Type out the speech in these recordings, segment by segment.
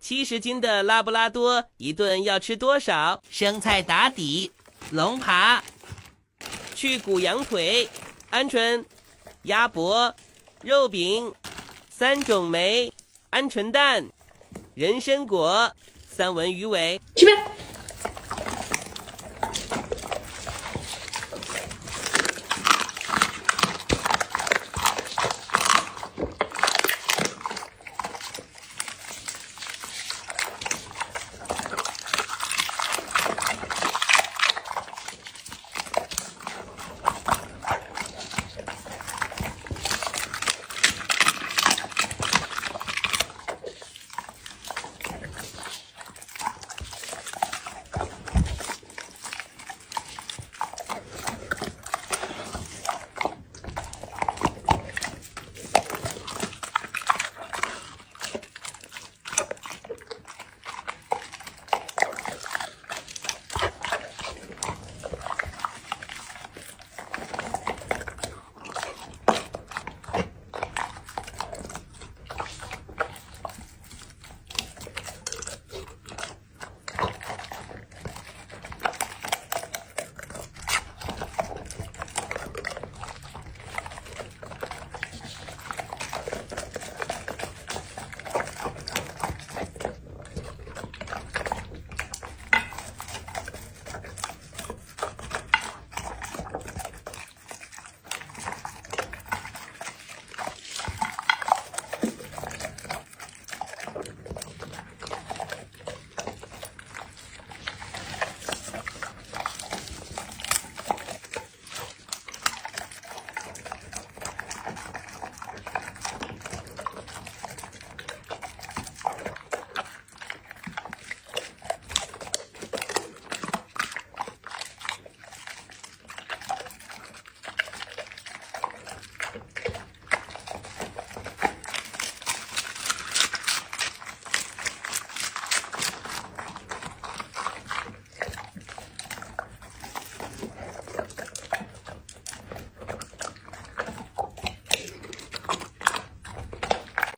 70斤的拉布拉多一顿要吃多少？生菜打底，龙扒，去骨羊腿，鹌鹑，鸭脖，肉饼，3种酶，鹌鹑蛋，人参果，三文鱼尾。去边。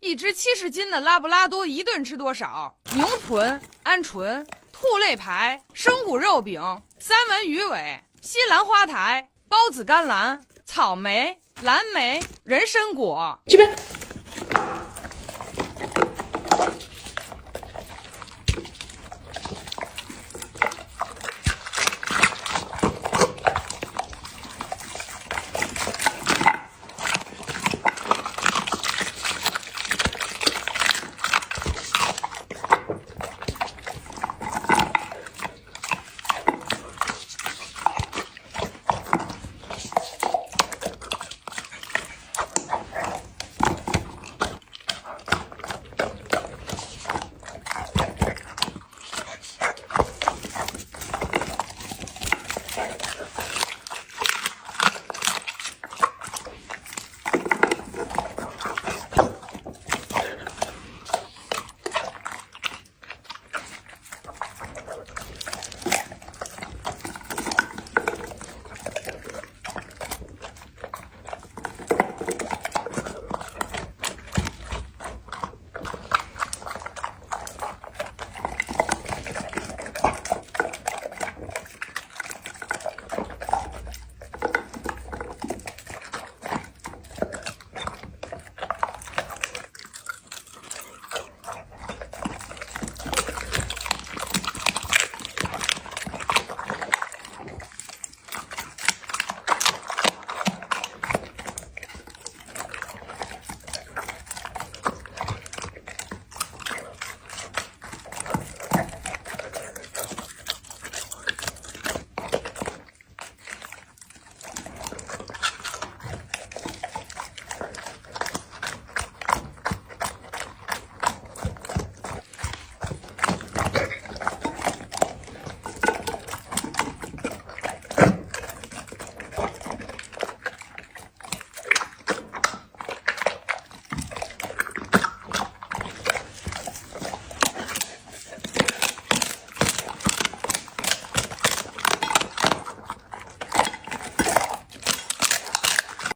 一只70斤的拉布拉多一顿吃多少？牛臀、鹌鹑、兔肋排、生骨肉饼、三文鱼尾、西兰花台、孢子甘蓝、草莓、蓝莓、人参果。去边。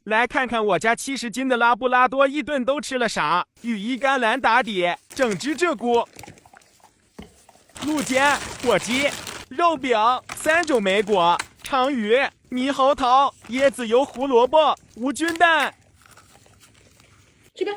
来看看我家70斤的拉布拉多一顿都吃了啥？羽衣甘蓝打底，整只鹧鸪，鹿煎、火鸡、肉饼、3种莓果、鲳鱼、猕猴桃、椰子油胡萝卜、无菌蛋。这边。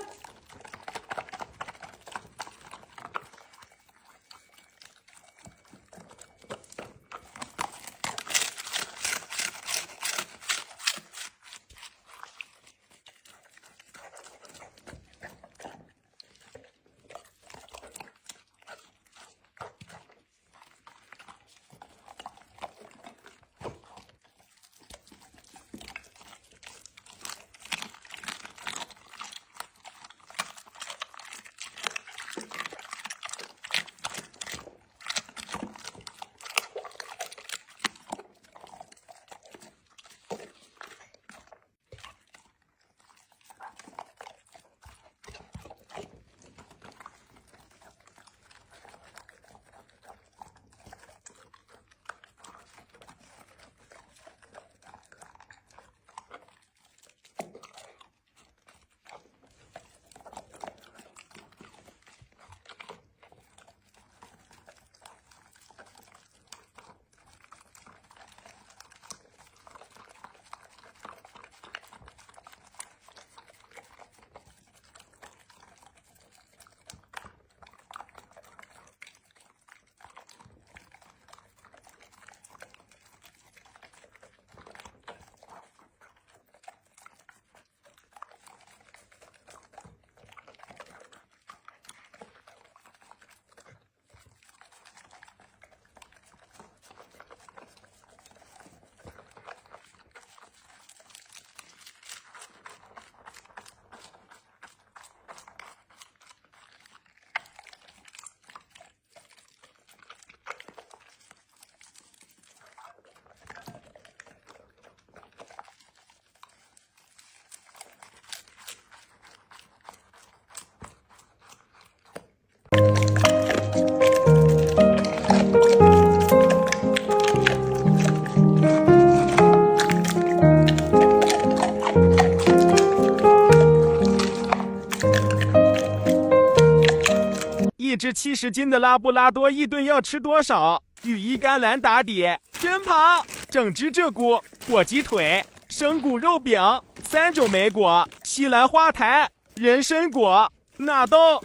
一只70斤的拉布拉多一顿要吃多少？羽衣甘蓝打底，真螃、整只鹧鸪、火鸡腿、生骨肉饼、3种莓果、西兰花苔、人参果、纳豆。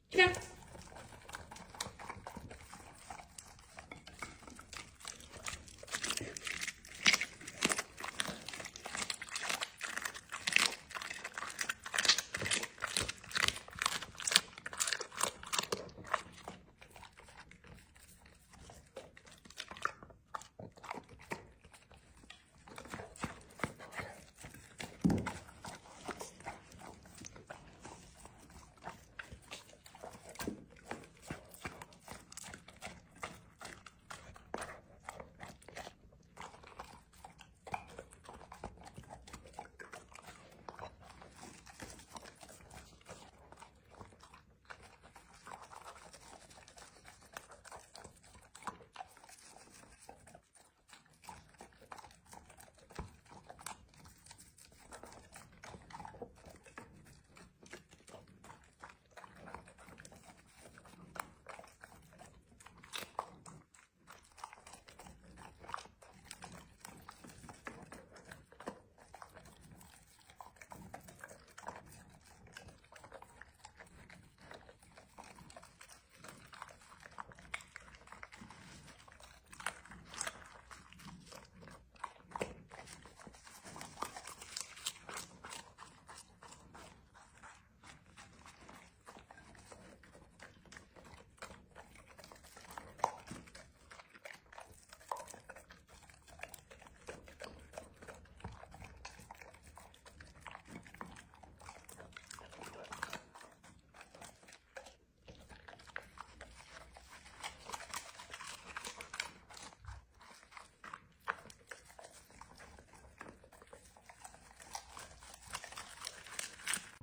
这边。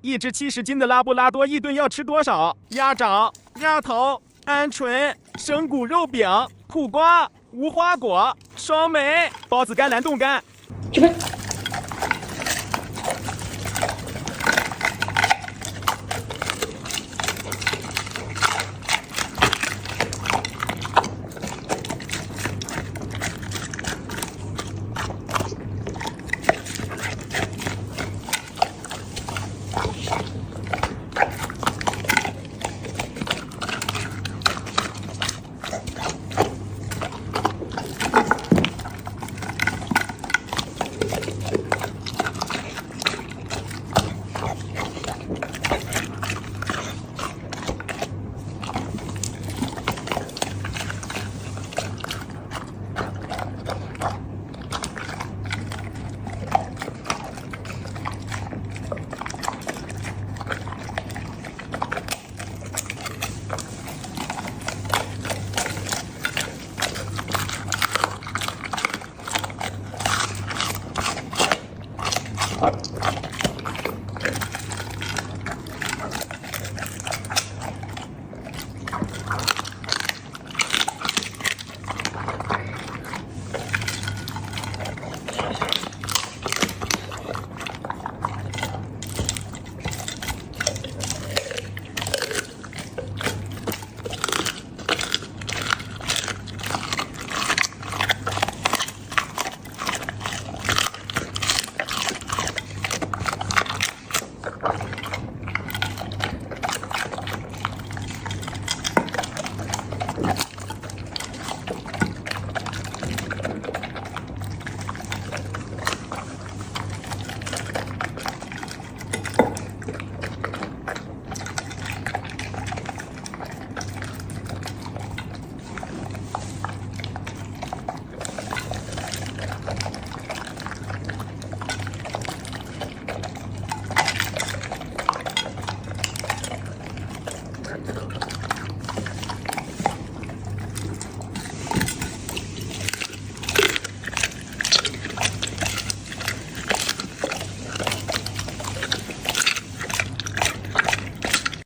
一只70斤的拉布拉多一顿要吃多少？鸭掌、鸭头、鹌鹑、生骨肉饼、苦瓜、无花果、双莓、包子干、蓝冻干。这边。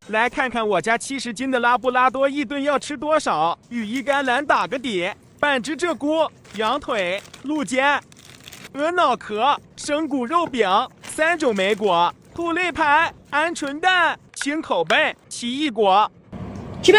来看看我家70斤的拉布拉多一顿要吃多少？羽衣甘蓝打个底，半只鹧鸪、羊腿、鹿肩、鹅脑壳、生骨肉饼、3种莓果、兔肋排、鹌鹑蛋、清口贝、奇异果。吃吧。